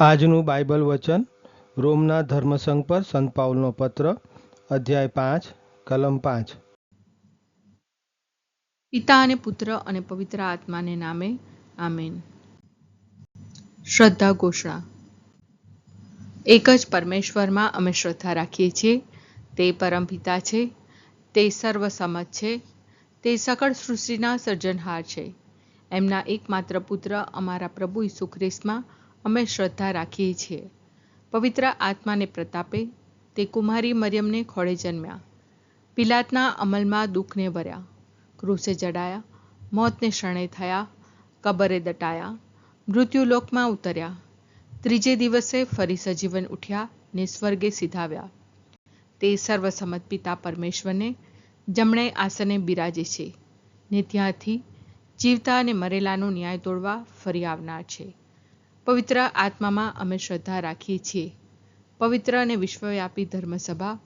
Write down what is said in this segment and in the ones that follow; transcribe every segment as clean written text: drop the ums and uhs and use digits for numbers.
આજનું બાઇબલ વચન રોમના ધર્મસંઘ પર સંત પાઉલનો પત્ર, અધ્યાય 5, કલમ 5. પિતા અને પુત્ર અને પવિત્ર આત્માને નામે આમેન. શ્રદ્ધા ઘોષણા. એક જ પરમેશ્વરમાં અમે શ્રદ્ધા રાખીએ છીએ. તે પરમપિતા છે, તે સર્વસમત છે, તે સકળ સૃષ્ટિના સર્જનહાર છે. એમના એકમાત્ર પુત્ર અમારા પ્રભુ ઈસુ ખ્રિસ્તમાં અમે શ્રદ્ધા રાખીએ છીએ. પવિત્ર આત્માને પ્રતાપે તે કુમારી મરિયમને ખોળે જન્મ્યા. પિલાતના અમલમાં દુઃખને વર્યા, ક્રૂસે જડાયા, મોતને શરણે થયા, કબરે દટાયા, મૃત્યુલોકમાં ઉતર્યા, ત્રીજે દિવસે ફરી સજીવન ઉઠ્યા ને સ્વર્ગે સીધાવ્યા. તે સર્વસમત પિતા પરમેશ્વરને જમણે આસને બિરાજે છે ને ત્યાંથી જીવતા અને મરેલાનો ન્યાય તોડવા ફરી આવનાર છે. પવિત્ર આત્મામાં અમે શ્રદ્ધા રાખીએ છીએ. પવિત્ર અને વિશ્વવ્યાપી ધર્મસભા,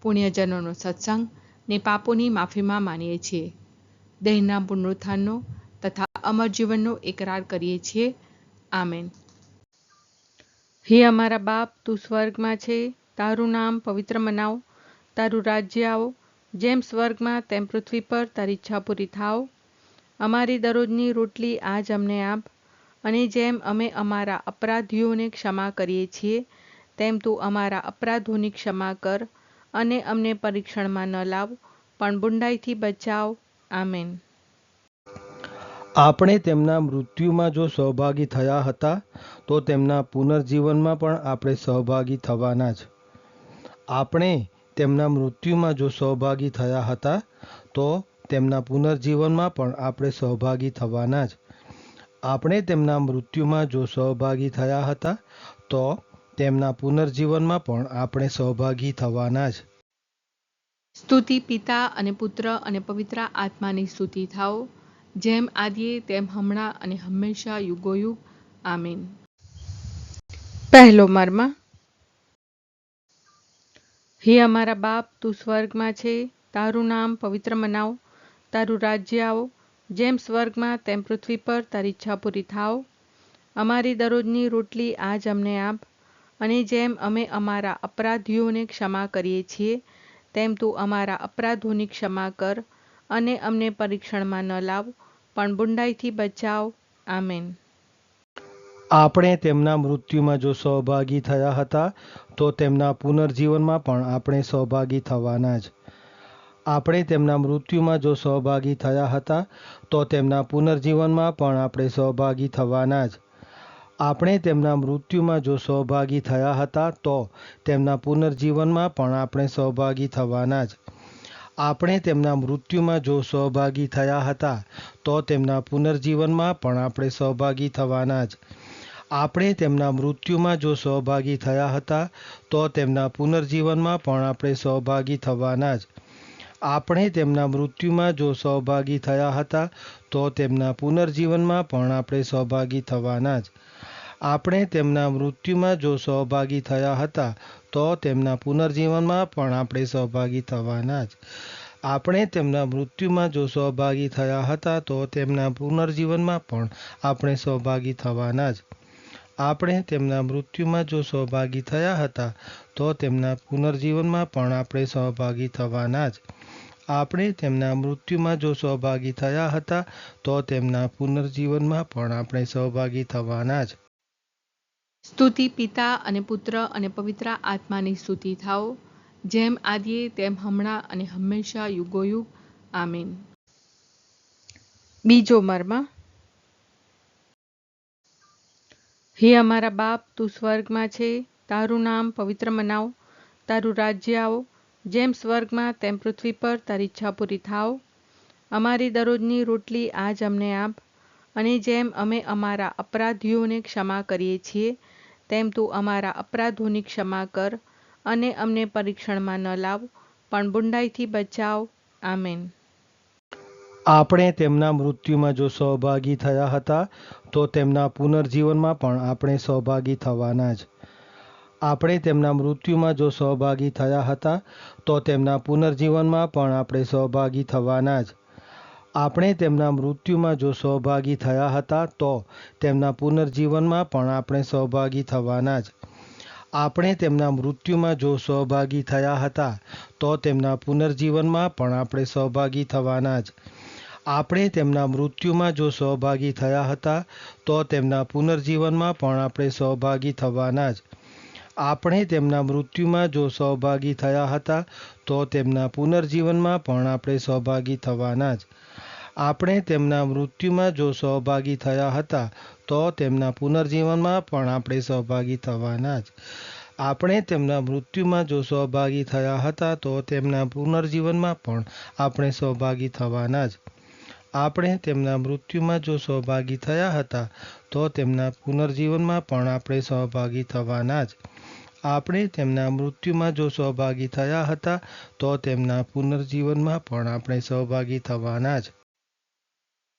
પુણ્યજનોનો સત્સંગ ને પાપોની માફીમાં માનીએ છીએ. દેહના પુનરુત્થાનનો તથા અમર જીવનનો એકરાર કરીએ છીએ. આમેન. હે અમારા બાપ, તું સ્વર્ગમાં છે, તારું નામ પવિત્ર મનાવ, તારું રાજ્ય આવો, જેમ સ્વર્ગમાં તેમ પૃથ્વી પર તારી ઈચ્છા પૂરી થાવ. અમારી દરરોજની રોટલી આજ અમને આપ, અને જેમ અમે અમારા અપરાધીઓને ક્ષમા કરીએ છીએ તેમ તું અમારા અપરાધોની ક્ષમા કર, અને અમને પરીક્ષણમાં ન લાવ, પણ બુંડાઈથી બચાવ. આમેન. આપણે તેમના મૃત્યુમાં જો સહભાગી થયા હતા તો તેમના પુનર્જીવનમાં પણ આપણે સહભાગી થવાના જ. આપણે તેમના મૃત્યુમાં જો સહભાગી થયા હતા તો તેમના પુનર્જીવનમાં પણ આપણે સહભાગી થવાના જ. આપણે તેમના મૃત્યુમાં જો સહભાગી થયા હતા તો તેમના પુનર્જીવનમાં પણ આપણે સહભાગી થવાના જ. સ્તુતિ પિતા અને પુત્ર અને પવિત્ર આત્માની સ્તુતિ થાઓ, જેમ આદિએ તેમ હમણાં અને હંમેશા યુગોયુગ. આમેન. પહેલો મર્મ. હે અમારા બાપ, તું સ્વર્ગમાં છે, તારું નામ પવિત્ર મનાવ, તારું રાજ્ય આવો, જેમ સ્વર્ગમાં તેમ પૃથ્વી પર તારી ઈચ્છા પૂરી થાવ. અમારી દરરોજની રોટલી આજ અમને આપ, અને જેમ અમે અમારા અપરાધીઓને ક્ષમા કરીએ છીએ તેમ તું અમારા અપરાધોની ક્ષમા કર, અને અમને પરીક્ષણમાં ન લાવ, પણ બુંડાઈથી બચાવ. આમેન. આપણે તેમના મૃત્યુમાં જો સહભાગી થયા હતા તો તેમના પુનર્જીવનમાં પણ આપણે સહભાગી થવાના જ. આપણે તેમના મૃત્યુમાં જો સહભાગી થયા હતા તો તેમના પુનર્જીવનમાં પણ આપણે સહભાગી થવાના જ. આપણે તેમના મૃત્યુમાં જો સહભાગી થયા હતા તો તેમના પુનર્જીવનમાં પણ આપણે સહભાગી થવાના જ. આપણે તેમના મૃત્યુમાં જો સહભાગી થયા હતા તો તેમના પુનર્જીવનમાં પણ આપણે સહભાગી થવાના જ. આપણે તેમના મૃત્યુમાં જો સહભાગી થયા હતા તો તેમના પુનર્જીવનમાં પણ આપણે સહભાગી થવાના જ. આપણે તેમના મૃત્યુમાં જો સહભાગી થયા હતા તો તેમના પુનર્જીવનમાં પણ આપણે સહભાગી થવાના જ. આપણે તેમના મૃત્યુમાં જો સહભાગી થયા હતા તો તેમના પુનર્જીવનમાં પણ આપણે સહભાગી થવાના જ. આપણે તેમના મૃત્યુમાં જો સહભાગી થયા હતા તો તેમના પુનર્જીવનમાં પણ આપણે સહભાગી થવાના જ. આપણે તેમના મૃત્યુમાં જો સહભાગી થયા હતા તો તેમના પુનર્જીવનમાં પણ આપણે સહભાગી થવાના જ. આપણે તેમના મૃત્યુમાં જો સહભાગી થયા હતા તો તેમના પુનર્જીવનમાં પણ આપણે સહભાગી થવાના જ. સ્તુતિ પિતા અને પુત્ર અને પવિત્ર આત્માની સ્તુતિ થાઓ, જેમ આદિએ તેમ હમણાં અને હંમેશા યુગોયુગ. આમેન. બીજો મર્મ. હે અમારા બાપ, તું સ્વર્ગમાં છે, તારું નામ પવિત્ર મનાવ, તારું રાજ્ય આવો, જેમ સ્વર્ગમાં તેમ પૃથ્વી પર તારી ઈચ્છા પૂરી થાવ. અમારી દરરોજની રોટલી આજ અમને આપ, અને જેમ અમે અમારા અપરાધીઓને ક્ષમા કરીએ છીએ તેમ તું અમારા અપરાધોની ક્ષમા કર, અને અમને પરીક્ષણમાં ન લાવ, પણ બુંડાઈથી બચાવ. આમેન. આપણે તેમના મૃત્યુમાં જો સહભાગી થયા હતા તો તેમના પુનર્જીવનમાં પણ આપણે સહભાગી થવાના જ. આપણે તેમના મૃત્યુમાં જો સહભાગી થયા હતા તો તેમના પુનર્જીવનમાં પણ આપણે સહભાગી થવાના જ. આપણે તેમના મૃત્યુમાં જો સહભાગી થયા હતા તો તેમના પુનર્જીવનમાં પણ આપણે સહભાગી થવાના જ. આપણે તેમના મૃત્યુમાં જો સહભાગી થયા હતા તો તેમના પુનર્જીવનમાં પણ આપણે સહભાગી થવાના જ. આપણે તેમના મૃત્યુમાં જો સહભાગી થયા હતા તો તેમના પુનર્જીવનમાં પણ આપણે સહભાગી થવાના જ. આપણે તેમના મૃત્યુમાં જો સહભાગી થયા હતા તો તેમના પુનર્જીવનમાં પણ આપણે સહભાગી થવાના જ. આપણે તેમના મૃત્યુમાં જો સહભાગી થયા હતા તો તેમના પુનર્જીવનમાં પણ આપણે સહભાગી થવાના જ. આપણે તેમના મૃત્યુમાં જો સહભાગી થયા હતા તો તેમના પુનર્જીવનમાં પણ આપણે સહભાગી થવાના જ. આપણે તેમના મૃત્યુમાં જો સહભાગી થયા હતા તો તેમના પુનર્જીવનમાં પણ આપણે સહભાગી થવાના જ. આપણે તેમના મૃત્યુમાં જો સહભાગી થયા હતા તો તેમના પુનર્જીવનમાં પણ આપણે સહભાગી થવાના જ.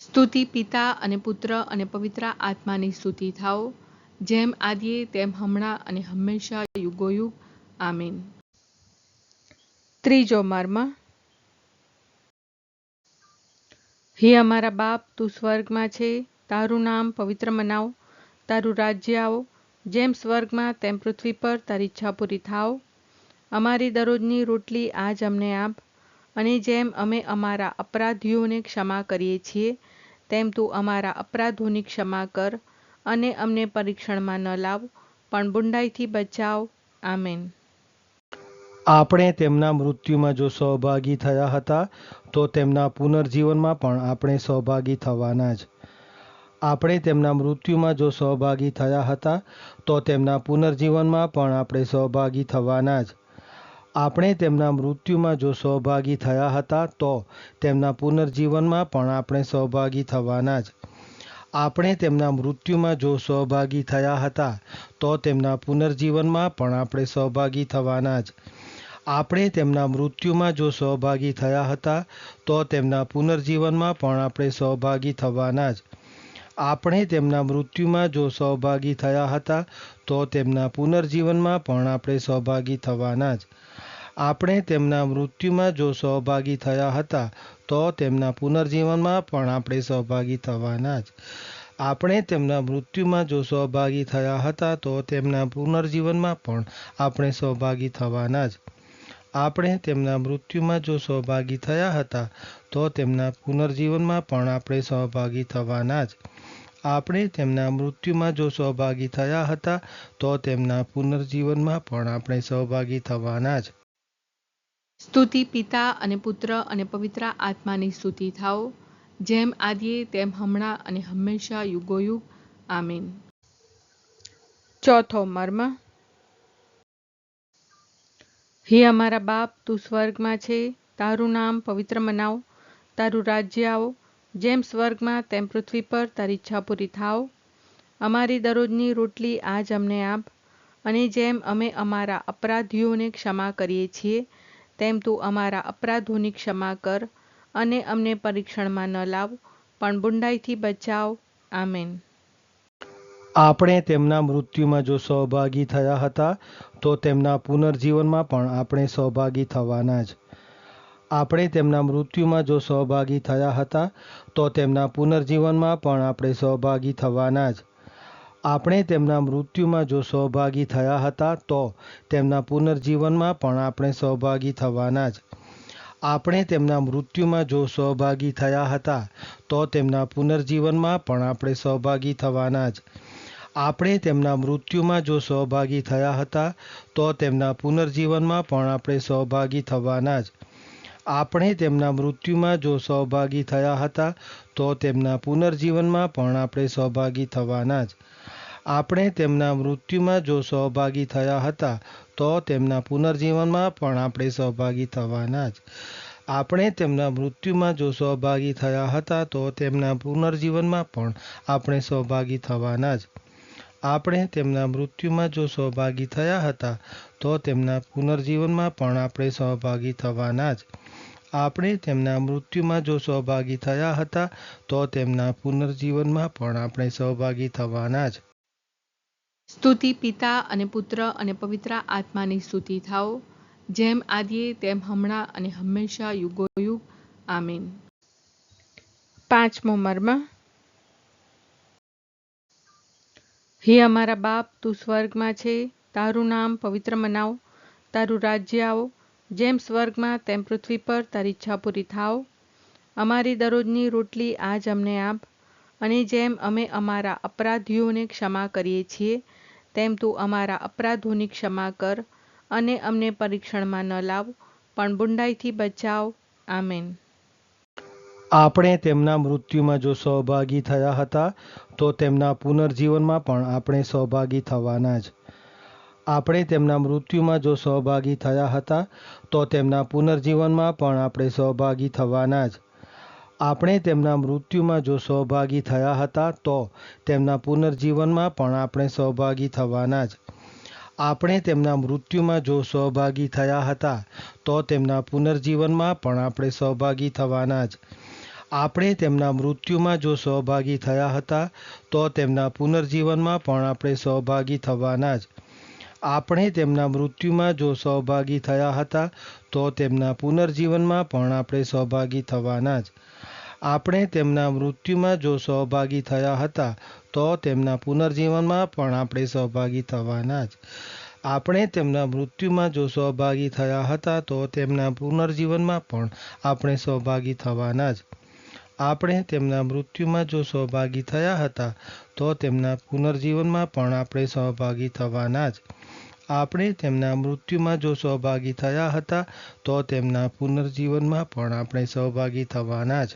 સ્તુતિ પિતા અને પુત્ર અને પવિત્ર આત્માની સ્તુતિ થાઓ, જેમ આદિએ તેમ હમણાં અને હંમેશા યુગોયુગ. આમીન. ત્રીજો મર્મ. હે અમારા બાપ, તું સ્વર્ગમાં છે, તારું નામ પવિત્ર મનાવ, તારું રાજ્ય આવો, જેમ સ્વર્ગમાં તેમ પૃથ્વી પર તારી ઈચ્છા પૂરી થાવ. અમારી દરરોજની રોટલી આજ અમને આપ, અને જેમ અમે અમારા અપરાધીઓને ક્ષમા કરીએ છીએ તેમ તું અમારા અપરાધોની ક્ષમા કર, અને અમને પરીક્ષણમાં ન લાવ, પણ બુંડાઈથી બચાવ. આમેન. આપણે તેમના મૃત્યુમાં જો સહભાગી થયા હતા તો તેમના પુનર્જીવનમાં પણ આપણે સહભાગી થવાના જ. આપણે તેમના મૃત્યુમાં જો સહભાગી થયા હતા તો તેમના પુનર્જીવનમાં પણ આપણે સહભાગી થવાના જ. આપણે તેમના મૃત્યુમાં જો સહભાગી થયા હતા તો તેમના પુનર્જીવનમાં પણ આપણે સહભાગી થવાના જ. આપણે તેમના મૃત્યુમાં જો સહભાગી થયા હતા તો તેમના પુનર્જીવનમાં પણ આપણે સહભાગી થવાના જ. આપણે તેમના મૃત્યુમાં જો સહભાગી થયા હતા તો તેમના પુનર્જીવનમાં પણ આપણે સહભાગી થવાના જ. આપણે તેમના મૃત્યુમાં જો સહભાગી થયા હતા તો તેમના પુનર્જીવનમાં પણ આપણે સહભાગી થવાના જ. આપણે તેમના મૃત્યુમાં જો સહભાગી થયા હતા તો તેમના પુનર્જીવનમાં પણ આપણે સહભાગી થવાના જ. આપણે તેમના મૃત્યુમાં જો સહભાગી થયા હતા તો તેમના પુનર્જીવનમાં પણ આપણે સહભાગી થવાના જ. આપણે તેમના મૃત્યુમાં જો સહભાગી થયા હતા તો તેમના પુનર્જીવનમાં પણ આપણે સહભાગી થવાના જ. આપણે તેમના મૃત્યુમાં જો સહભાગી થયા હતા તો તેમના પુનર્જીવનમાં પણ આપણે સહભાગી થવાના જ. સ્તુતિ પિતા અને પુત્ર અને પવિત્ર આત્માની સ્તુતિ થાઓ, જેમ આદિએ તેમ હમણાં અને હંમેશા યુગોયુગ. આમીન. ચોથો મર્મ. હે અમારા બાપ, તું સ્વર્ગમાં છે, તારું નામ પવિત્ર મનાવ, તારું રાજ્ય આવો, જેમ સ્વર્ગમાં તેમ પૃથ્વી પર તારી ઈચ્છા પૂરી થાવ. અમારી દરરોજની રોટલી આજ અમને આપ, અને જેમ અમે અમારા અપરાધીઓને ક્ષમા કરીએ છીએ તેમ તું અમારા અપરાધોની ક્ષમા કર, અને અમને પરીક્ષણમાં ન લાવ, પણ બુંડાઈથી બચાવ. આમેન. આપણે તેમના મૃત્યુમાં જો સહભાગી થયા હતા તો તેમના પુનર્જીવનમાં પણ આપણે સહભાગી થવાના જ. આપણે તેમના મૃત્યુમાં જો સહભાગી થયા હતા તો તેમના પુનર્જીવનમાં પણ આપણે સહભાગી થવાના જ. આપણે તેમના મૃત્યુમાં જો સહભાગી થયા હતા તો તેમના પુનર્જીવનમાં પણ આપણે સહભાગી થવાના જ. આપણે તેમના મૃત્યુમાં જો સહભાગી થયા હતા તો તેમના પુનર્જીવનમાં પણ આપણે સહભાગી થવાના જ. આપણે તેમના મૃત્યુમાં જો સહભાગી થયા હતા તો તેમના પુનર્જીવનમાં પણ આપણે સહભાગી થવાના જ. આપણે તેમના મૃત્યુમાં જો સહભાગી થયા હતા તો તેમના પુનર્જીવનમાં પણ આપણે સહભાગી થવાના જ. આપણે તેમના મૃત્યુમાં જો સહભાગી થયા હતા તો તેમના પુનર્જીવનમાં પણ આપણે સહભાગી થવાના જ. આપણે તેમના મૃત્યુમાં જો સહભાગી થયા હતા તો તેમના પુનર્જીવનમાં પણ આપણે સહભાગી થવાના જ. આપણે તેમના મૃત્યુમાં જો સહભાગી થયા હતા તો તેમના પુનર્જીવનમાં પણ આપણે સહભાગી થવાના જ. આપણે તેમના મૃત્યુમાં જો સહભાગી થયા હતા તો તેમના પુનર્જીવનમાં પણ આપણે સહભાગી થવાના જ. સ્તુતિ પિતા અને પુત્ર અને પવિત્ર આત્માની સ્તુતિ થાઓ, જેમ આદિએ તેમ હમણાં અને હંમેશા યુગોયુગ. આમીન. પાંચમો મર્મ. હે અમારા બાપ, તું સ્વર્ગમાં છે, તારું નામ પવિત્ર મનાવ, તારું રાજ્ય આવો, જેમ સ્વર્ગમાં તેમ પૃથ્વી પર તારી ઈચ્છા પૂરી થાવ. અમારી દરરોજની રોટલી આજ અમને આપ, અને જેમ અમે અમારા અપરાધીઓને ક્ષમા કરીએ છીએ, તેમ તું અમારા અપરાધોની ક્ષમા કર, અને અમને પરીક્ષણમાં ન લાવ, પણ બુંડાઈથી બચાવ. આમેન. આપણે તેમના મૃત્યુમાં જો સહભાગી થયા હતા તો તેમના પુનર્જીવનમાં પણ આપણે સહભાગી થવાના જ. આપણે તેમના મૃત્યુમાં જો સહભાગી થયા હતા તો તેમના પુનર્જીવનમાં પણ આપણે સહભાગી થવાના જ. આપણે તેમના મૃત્યુમાં જો સહભાગી થયા હતા તો તેમના પુનર્જીવનમાં પણ આપણે સહભાગી થવાના જ. આપણે તેમના મૃત્યુમાં જો સહભાગી થયા હતા તો તેમના પુનર્જીવનમાં પણ આપણે સહભાગી થવાના જ. આપણે તેમના મૃત્યુમાં જો સહભાગી થયા હતા તો તેમના પુનર્જીવનમાં પણ આપણે સહભાગી થવાના જ. આપણે તેમના મૃત્યુમાં જો સહભાગી થયા હતા તો તેમના પુનર્જીવનમાં પણ આપણે સહભાગી થવાના જ. આપણે તેમના મૃત્યુમાં જો સહભાગી થયા હતા તો તેમના પુનર્જીવનમાં પણ આપણે સહભાગી થવાના જ. આપણે તેમના મૃત્યુમાં જો સહભાગી થયા હતા તો તેમના પુનર્જીવનમાં પણ આપણે સહભાગી થવાના જ. આપણે તેમના મૃત્યુમાં જો સહભાગી થયા હતા તો તેમના પુનર્જીવનમાં પણ આપણે સહભાગી થવાના જ. આપણે તેમના મૃત્યુમાં જો સહભાગી થયા હતા તો તેમના પુનર્જીવનમાં પણ આપણે સહભાગી થવાના જ.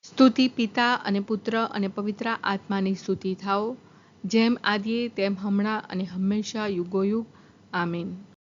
સ્તુતિ પિતા અને પુત્ર અને પવિત્ર આત્માની સ્તુતિ થાઓ, જેમ આદિએ તેમ હમણાં અને હંમેશા યુગોયુગ. આમીન.